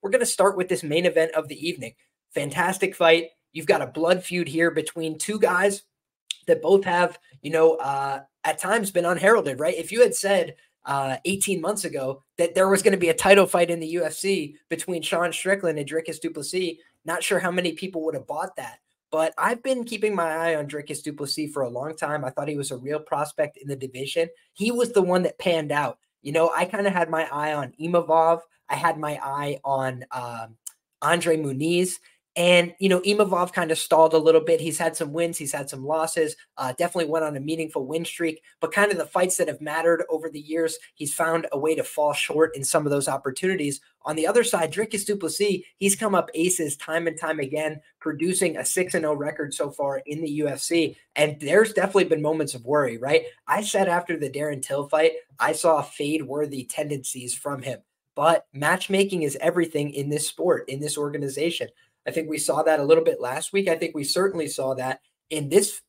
we're going to start with this main event of the evening. Fantastic fight. You've got a blood feud here between two guys that both have, at times been unheralded, right? If you had said 18 months ago that there was going to be a title fight in the UFC between Sean Strickland and Dricus Du Plessis, not sure how many people would have bought that. But I've been keeping my eye on Dricus Du Plessis for a long time. I thought he was a real prospect in the division. He was the one that panned out. I kind of had my eye on Imavov. I had my eye on Andre Muniz. And, Imavov kind of stalled a little bit. He's had some wins. He's had some losses, definitely went on a meaningful win streak. But kind of the fights that have mattered over the years, he's found a way to fall short in some of those opportunities. On the other side, Dricus Du Plessis, he's come up aces time and time again, producing a 6-0 record so far in the UFC. And there's definitely been moments of worry, right? I said after the Darren Till fight, I saw fade-worthy tendencies from him. But matchmaking is everything in this sport, in this organization. I think we saw that a little bit last week. I think we certainly saw that in this,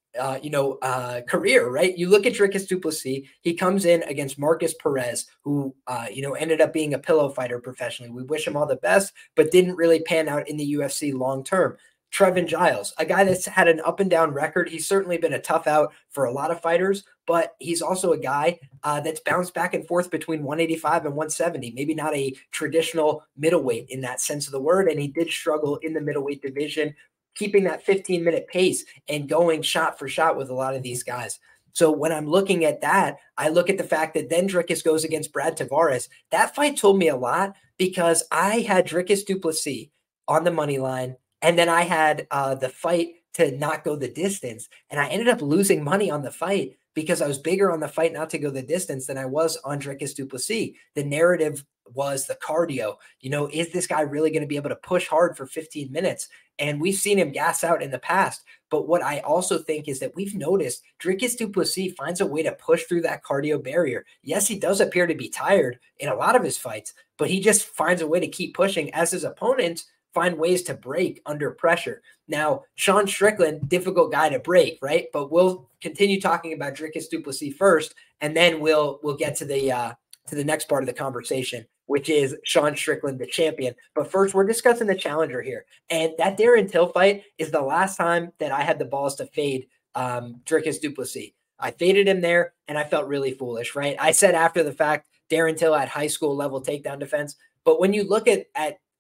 career, right? You look at Dricus Du Plessis, he comes in against Marcus Perez, who, ended up being a pillow fighter professionally. We wish him all the best, but didn't really pan out in the UFC long-term. Trevin Giles, a guy that's had an up and down record. He's certainly been a tough out for a lot of fighters, but he's also a guy that's bounced back and forth between 185 and 170, maybe not a traditional middleweight in that sense of the word. And he did struggle in the middleweight division, keeping that 15-minute pace and going shot for shot with a lot of these guys. So when I'm looking at that, I look at the fact that then Dricus goes against Brad Tavares. That fight told me a lot because I had Dricus Du Plessis on the money line, and then I had the fight to not go the distance. And I ended up losing money on the fight because I was bigger on the fight not to go the distance than I was on Dricus Du Plessis. The narrative was the cardio. Is this guy really going to be able to push hard for 15 minutes? And we've seen him gas out in the past. But what I also think is that we've noticed Dricus Du Plessis finds a way to push through that cardio barrier. Yes, he does appear to be tired in a lot of his fights, but he just finds a way to keep pushing as his opponents find ways to break under pressure. Now, Sean Strickland, difficult guy to break, right? But we'll continue talking about Dricus Du Plessis first, and then we'll get to the next part of the conversation, which is Sean Strickland, the champion. But first, we're discussing the challenger here. And that Darren Till fight is the last time that I had the balls to fade Dricus Du Plessis. I faded him there, and I felt really foolish, right? I said after the fact, Darren Till had high school level takedown defense. But when you look at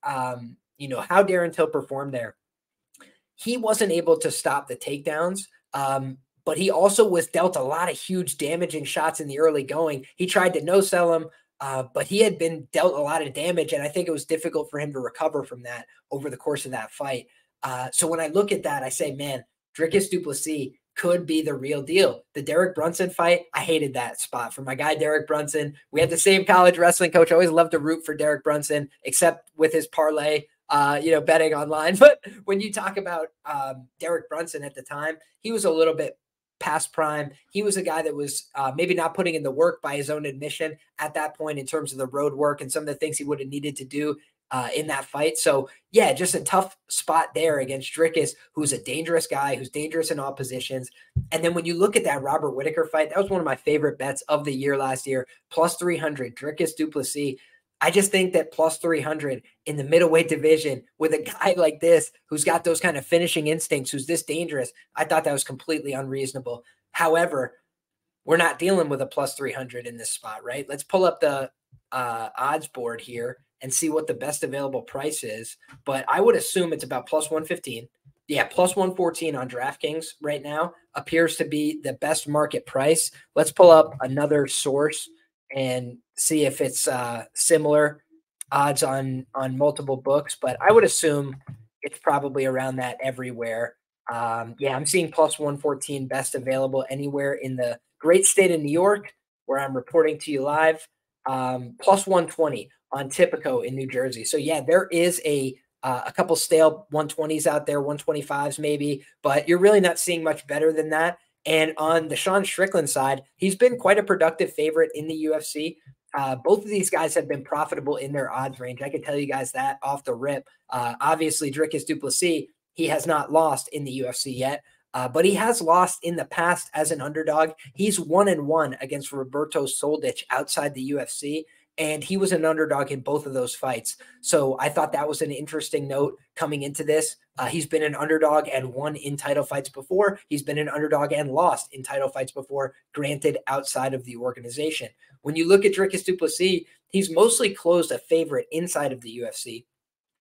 how Darren Till performed there, he wasn't able to stop the takedowns, but he also was dealt a lot of huge damaging shots in the early going. He tried to no-sell him, but he had been dealt a lot of damage, and I think it was difficult for him to recover from that over the course of that fight. So when I look at that, I say, man, Dricus Du Plessis could be the real deal. The Derek Brunson fight, I hated that spot for my guy, Derek Brunson. We had the same college wrestling coach. I always loved to root for Derek Brunson, except with his parlay, betting online. But when you talk about Derek Brunson at the time, he was a little bit past prime. He was a guy that was maybe not putting in the work by his own admission at that point in terms of the road work and some of the things he would have needed to do in that fight. So yeah, just a tough spot there against Dricus, who's a dangerous guy, who's dangerous in all positions. And then when you look at that Robert Whittaker fight, that was one of my favorite bets of the year last year, plus 300, Dricus Du Plessis. I just think that plus 300 in the middleweight division with a guy like this, who's got those kind of finishing instincts, who's this dangerous, I thought that was completely unreasonable. However, we're not dealing with a plus 300 in this spot, right? Let's pull up the odds board here and see what the best available price is. But I would assume it's about plus 115. Yeah, plus 114 on DraftKings right now appears to be the best market price. Let's pull up another source and see if it's similar odds on multiple books. But I would assume it's probably around that everywhere. Yeah, I'm seeing plus 114 best available anywhere in the great state of New York, where I'm reporting to you live. Plus 120 on Tipico in New Jersey. So yeah, there is a couple stale 120s out there, 125s maybe, but you're really not seeing much better than that. And on the Sean Strickland side, he's been quite a productive favorite in the UFC. Both of these guys have been profitable in their odds range. I can tell you guys that off the rip. Obviously, Dricus Du Plessis, he has not lost in the UFC yet, but he has lost in the past as an underdog. He's 1-1 against Roberto Soldic outside the UFC. and he was an underdog in both of those fights. So I thought that was an interesting note coming into this. He's been an underdog and won in title fights before. He's been an underdog and lost in title fights before, granted outside of the organization. When you look at Dricus Du Plessis, he's mostly closed a favorite inside of the UFC.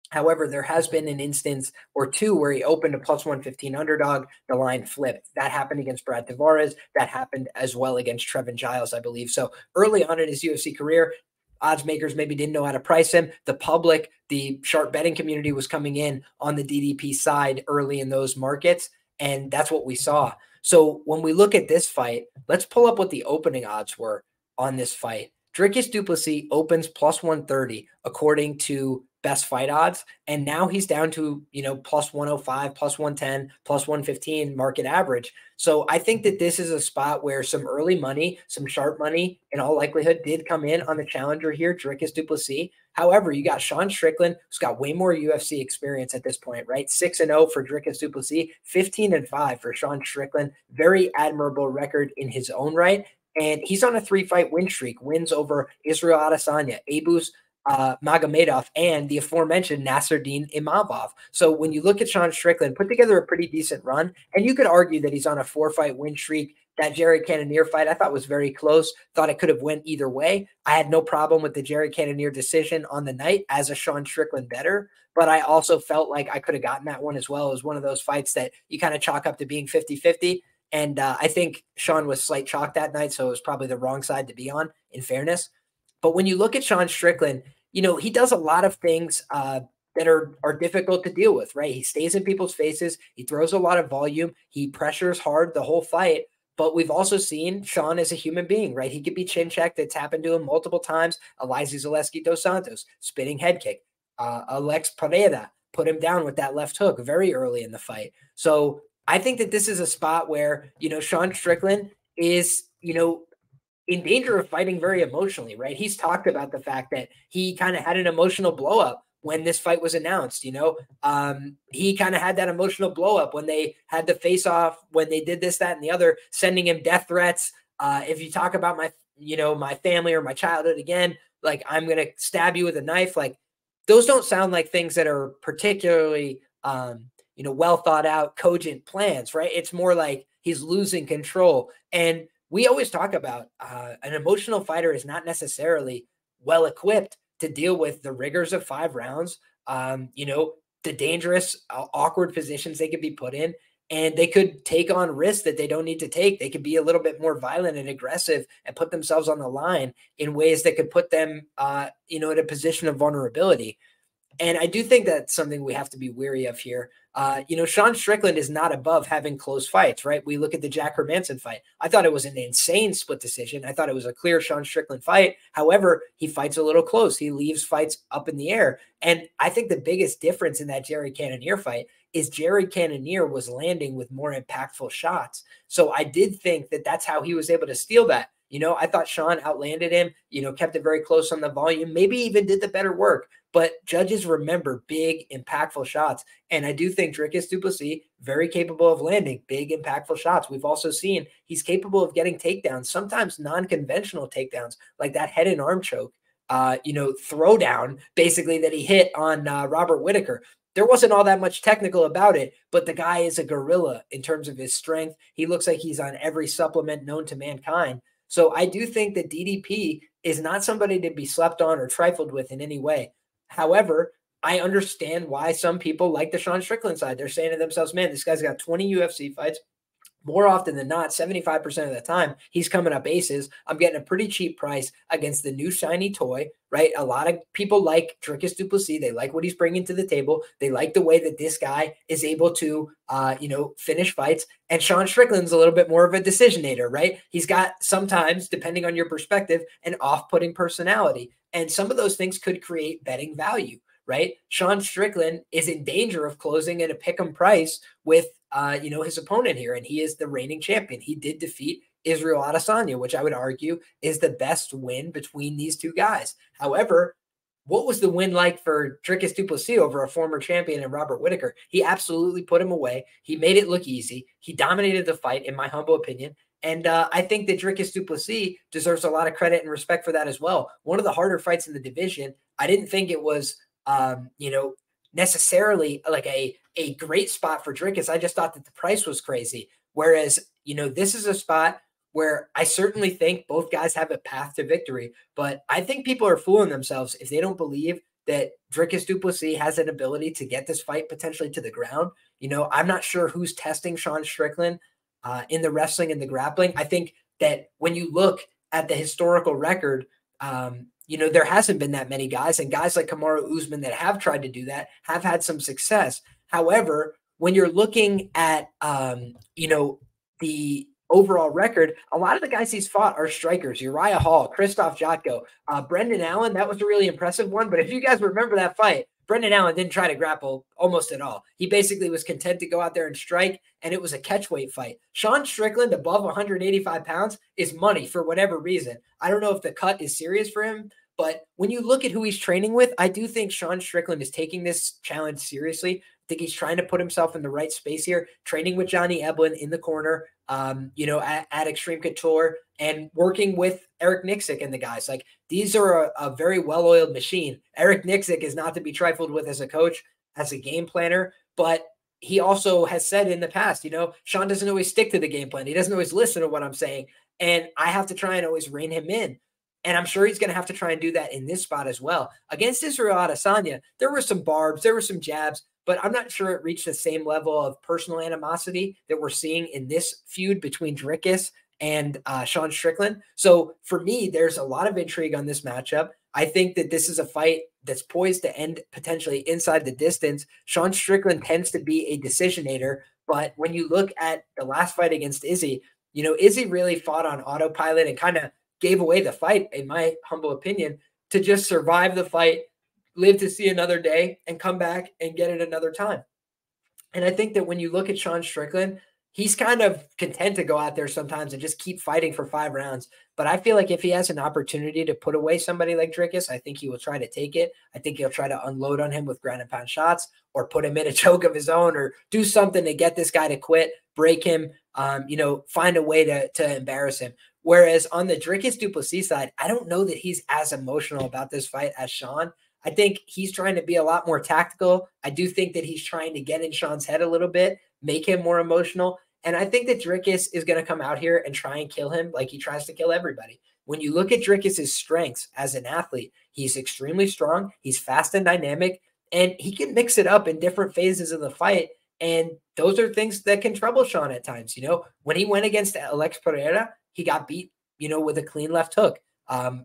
However, there has been an instance or two where he opened a plus 115 underdog. The line flipped. That happened against Brad Tavares. That happened as well against Trevin Giles, I believe. So early on in his UFC career, odds makers maybe didn't know how to price him. The public, the sharp betting community was coming in on the DDP side early in those markets, and that's what we saw. So when we look at this fight, let's pull up what the opening odds were on this fight. Dricus Du Plessis opens plus 130 according to best fight odds, and now he's down to, plus 105, plus 110, plus 115 market average. So I think that this is a spot where some early money, some sharp money in all likelihood did come in on the challenger here, Dricus Du Plessis. However, you got Sean Strickland, who's got way more UFC experience at this point, right? 6-0 for Dricus Du Plessis, 15-5 for Sean Strickland. Very admirable record in his own right. And he's on a 3-fight win streak, wins over Israel Adesanya, Abus Magomedov, and the aforementioned Nasruddin Imavov. So when you look at Sean Strickland, put together a pretty decent run, and you could argue that he's on a 4-fight win streak. That Jared Cannonier fight I thought was very close. Thought it could have went either way. I had no problem with the Jared Cannonier decision on the night as a Sean Strickland bettor, but I also felt like I could have gotten that one as well. It was one of those fights that you kind of chalk up to being 50-50. And I think Sean was slight chalk that night, so it was probably the wrong side to be on, in fairness. But when you look at Sean Strickland, he does a lot of things that are difficult to deal with, right? He stays in people's faces. He throws a lot of volume. He pressures hard the whole fight. But we've also seen Sean as a human being, right? He could be chin checked. It's happened to him multiple times. Elizeu Zaleski dos Santos, spinning head kick. Alex Pereira put him down with that left hook very early in the fight. So I think that this is a spot where, Sean Strickland is, in danger of fighting very emotionally, right? He's talked about the fact that he kind of had an emotional blow up when this fight was announced. He kind of had that emotional blow up when they had the face off, when they did this, that, and the other, sending him death threats. If you talk about my family or my childhood again, like, I'm going to stab you with a knife. Like, those don't sound like things that are particularly, well thought out, cogent plans, right? It's more like he's losing control. And we always talk about an emotional fighter is not necessarily well equipped to deal with the rigors of 5 rounds, the dangerous, awkward positions they could be put in, and they could take on risks that they don't need to take. They could be a little bit more violent and aggressive and put themselves on the line in ways that could put them, in a position of vulnerability. And I do think that's something we have to be wary of here. Sean Strickland is not above having close fights, right? We look at the Jack Hermanson fight. I thought it was an insane split decision. I thought it was a clear Sean Strickland fight. However, he fights a little close. He leaves fights up in the air. And I think the biggest difference in that Jared Cannonier fight is Jared Cannonier was landing with more impactful shots. So I did think that that's how he was able to steal that. I thought Sean outlanded him, kept it very close on the volume, maybe even did the better work. But judges remember big, impactful shots. And I do think Dricus Du Plessis, very capable of landing big, impactful shots. We've also seen he's capable of getting takedowns, sometimes non-conventional takedowns, like that head and arm choke, throwdown, basically, that he hit on Robert Whittaker. There wasn't all that much technical about it, but the guy is a gorilla in terms of his strength. He looks like he's on every supplement known to mankind. So I do think that DDP is not somebody to be slept on or trifled with in any way. However, I understand why some people like the Sean Strickland side. They're saying to themselves, man, this guy's got 20 UFC fights. More often than not, 75% of the time, he's coming up aces. I'm getting a pretty cheap price against the new shiny toy, right? A lot of people like Dricus Du Plessis. They like what he's bringing to the table. They like the way that this guy is able to, finish fights. And Sean Strickland's a little bit more of a decisionator, right? He's got sometimes, depending on your perspective, an off-putting personality. And some of those things could create betting value, right? Sean Strickland is in danger of closing at a pick'em price with, his opponent here, and he is the reigning champion. He did defeat Israel Adesanya, which I would argue is the best win between these two guys. However, what was the win like for Dricus Du Plessis over a former champion and Robert Whittaker? He absolutely put him away. He made it look easy. He dominated the fight, in my humble opinion. And I think that Dricus Du Plessis deserves a lot of credit and respect for that as well. One of the harder fights in the division. I didn't think it was, necessarily like a great spot for Dricus. I just thought that the price was crazy. Whereas, this is a spot where I certainly think both guys have a path to victory. But I think people are fooling themselves if they don't believe that Dricus Du Plessis has an ability to get this fight potentially to the ground. I'm not sure who's testing Sean Strickland in the wrestling and the grappling. I think that when you look at the historical record, there hasn't been that many guys, and guys like Kamaru Usman that have tried to do that have had some success. However, when you're looking at, the overall record, a lot of the guys he's fought are strikers. Uriah Hall, Krzysztof Jotko, Brendan Allen. That was a really impressive one. But if you guys remember that fight, Brendan Allen didn't try to grapple almost at all. He basically was content to go out there and strike, and it was a catchweight fight. Sean Strickland, above 185 pounds, is money for whatever reason. I don't know if the cut is serious for him, but when you look at who he's training with, I do think Sean Strickland is taking this challenge seriously. I think he's trying to put himself in the right space here, training with Johnny Eblen in the corner, at Extreme Couture, and working with Eric Nixick and the guys. Like, these are a very well-oiled machine. Eric Nixick is not to be trifled with as a coach, as a game planner, but he also has said in the past, Sean doesn't always stick to the game plan. He doesn't always listen to what I'm saying, and I have to try and always rein him in. And I'm sure he's going to have to try and do that in this spot as well. Against Israel Adesanya, there were some barbs, there were some jabs, but I'm not sure it reached the same level of personal animosity that we're seeing in this feud between Dricus and Sean Strickland. So for me, there's a lot of intrigue on this matchup. I think that this is a fight that's poised to end potentially inside the distance. Sean Strickland tends to be a decisionator, but when you look at the last fight against Izzy, Izzy really fought on autopilot and kind of gave away the fight, in my humble opinion, to just survive the fight, live to see another day, and come back and get it another time. And I think that when you look at Sean Strickland, he's kind of content to go out there sometimes and just keep fighting for 5 rounds. But I feel like if he has an opportunity to put away somebody like Dricus, I think he will try to take it. I think he'll try to unload on him with ground and pound shots, or put him in a choke of his own, or do something to get this guy to quit, break him, find a way to embarrass him. Whereas on the Dricus Du Plessis side, I don't know that he's as emotional about this fight as Sean. I think he's trying to be a lot more tactical. I do think that he's trying to get in Sean's head a little bit, make him more emotional. And I think that Dricus is going to come out here and try and kill him like he tries to kill everybody. When you look at Dricus's strengths as an athlete, he's extremely strong, he's fast and dynamic, and he can mix it up in different phases of the fight. And those are things that can trouble Sean at times. When he went against Alex Pereira, he got beat, with a clean left hook.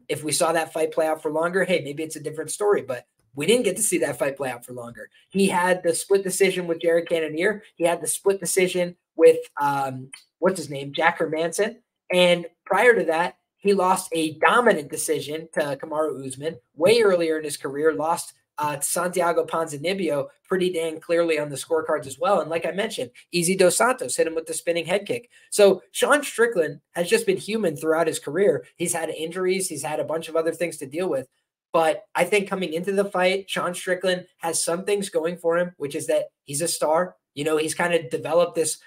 If we saw that fight play out for longer, hey, maybe it's a different story, but we didn't get to see that fight play out for longer. He had the split decision with Jared Cannonier. He had the split decision with, Jack Hermanson. And prior to that, he lost a dominant decision to Kamaru Usman way earlier in his career, lost Santiago Ponzinibbio pretty dang clearly on the scorecards as well. And like I mentioned, Easy Dos Santos hit him with the spinning head kick. So Sean Strickland has just been human throughout his career. He's had injuries. He's had a bunch of other things to deal with. But I think coming into the fight, Sean Strickland has some things going for him, which is that he's a star. He's kind of developed this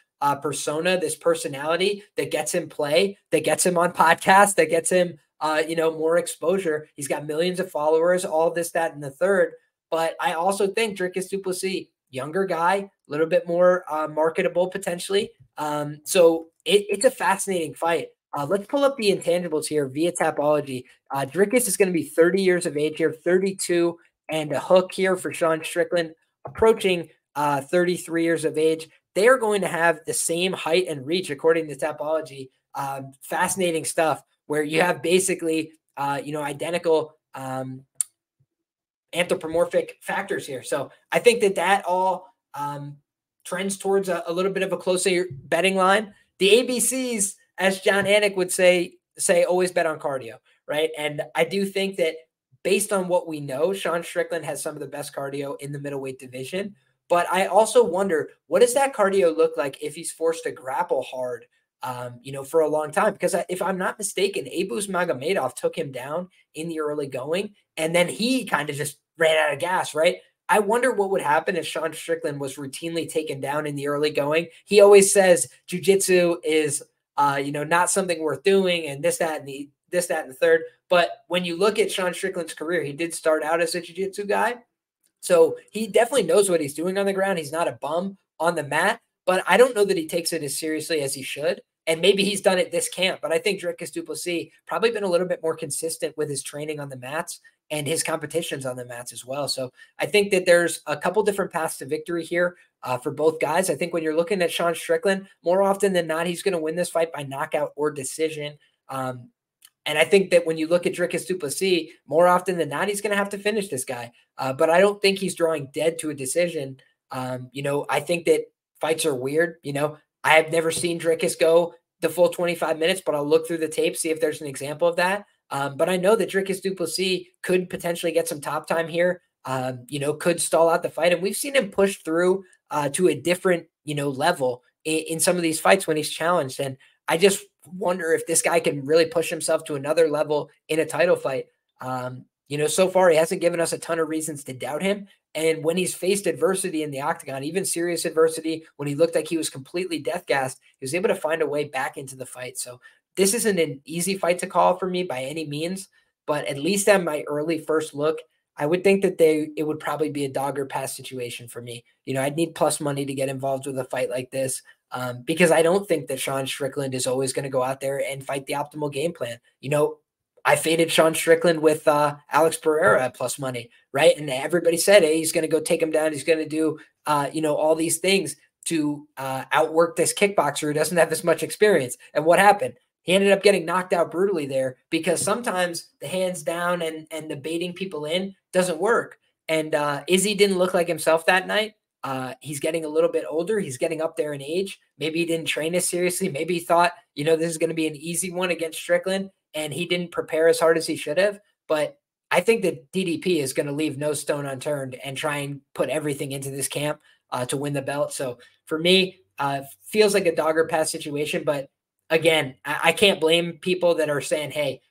persona, this personality that gets him play, that gets him on podcasts, that gets him, more exposure. He's got millions of followers, all this, that, and the third. But I also think Dricus Du Plessis, younger guy, a little bit more marketable potentially. So it's a fascinating fight. Let's pull up the intangibles here via Tapology. Dricus is going to be 30 years of age here, 32 and a hook here for Sean Strickland, approaching 33 years of age. They are going to have the same height and reach according to Tapology. Fascinating stuff where you have basically, identical anthropomorphic factors here. So I think that all trends towards a little bit of a closer betting line. The ABCs, as John Anik would say always bet on cardio, right? And I do think that based on what we know, Sean Strickland has some of the best cardio in the middleweight division. But I also wonder, what does that cardio look like if he's forced to grapple hard, for a long time? Because if I'm not mistaken, Abus Magomedov took him down in the early going, and then he kind of just ran out of gas, right? I wonder what would happen if Sean Strickland was routinely taken down in the early going. He always says jiu-jitsu is not something worth doing, and this, that, and the third. But when you look at Sean Strickland's career, he did start out as a jiu-jitsu guy. So he definitely knows what he's doing on the ground. He's not a bum on the mat, but I don't know that he takes it as seriously as he should. And maybe he's done it this camp, but I think Dricus Du Plessis probably been a little bit more consistent with his training on the mats and his competitions on the mats as well. So I think that there's a couple different paths to victory here for both guys. I think when you're looking at Sean Strickland, more often than not, he's going to win this fight by knockout or decision. And I think that when you look at Dricus Du Plessis, more often than not, he's going to have to finish this guy. But I don't think he's drawing dead to a decision. I think that fights are weird. I have never seen Dricus go the full 25 minutes, but I'll look through the tape, see if there's an example of that. But I know that Dricus Du Plessis could potentially get some top time here, could stall out the fight. And we've seen him push through to a different, level in some of these fights when he's challenged. And I just wonder if this guy can really push himself to another level in a title fight. So far he hasn't given us a ton of reasons to doubt him. And when he's faced adversity in the octagon, even serious adversity, when he looked like he was completely death gassed, he was able to find a way back into the fight. So this isn't an easy fight to call for me by any means, but at least at my early first look, I would think that it would probably be a dog or pass situation for me. I'd need plus money to get involved with a fight like this. Because I don't think that Sean Strickland is always going to go out there and fight the optimal game plan. I faded Sean Strickland with Alex Pereira at plus money, right? And everybody said, hey, he's going to go take him down. He's going to do, all these things to outwork this kickboxer who doesn't have as much experience. And what happened? He ended up getting knocked out brutally there because sometimes the hands down and the baiting people in doesn't work. And Izzy didn't look like himself that night. He's getting a little bit older. He's getting up there in age. Maybe he didn't train as seriously. Maybe he thought, this is going to be an easy one against Strickland, and he didn't prepare as hard as he should have. But I think that DDP is going to leave no stone unturned and try and put everything into this camp to win the belt. So for me, feels like a dog or pass situation. But again, I can't blame people that are saying, hey,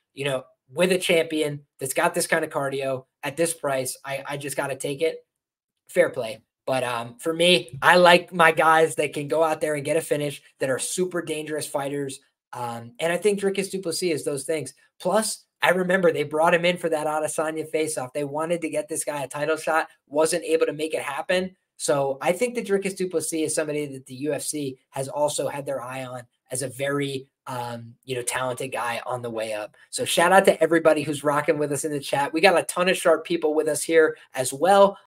with a champion that's got this kind of cardio at this price, I just got to take it. Fair play. But for me, I like my guys that can go out there and get a finish, that are super dangerous fighters. And I think Dricus Du Plessis is those things. Plus, I remember they brought him in for that Adesanya face-off. They wanted to get this guy a title shot, wasn't able to make it happen. So I think that Dricus Du Plessis is somebody that the UFC has also had their eye on as a very talented guy on the way up. So shout out to everybody who's rocking with us in the chat. We got a ton of sharp people with us here as well.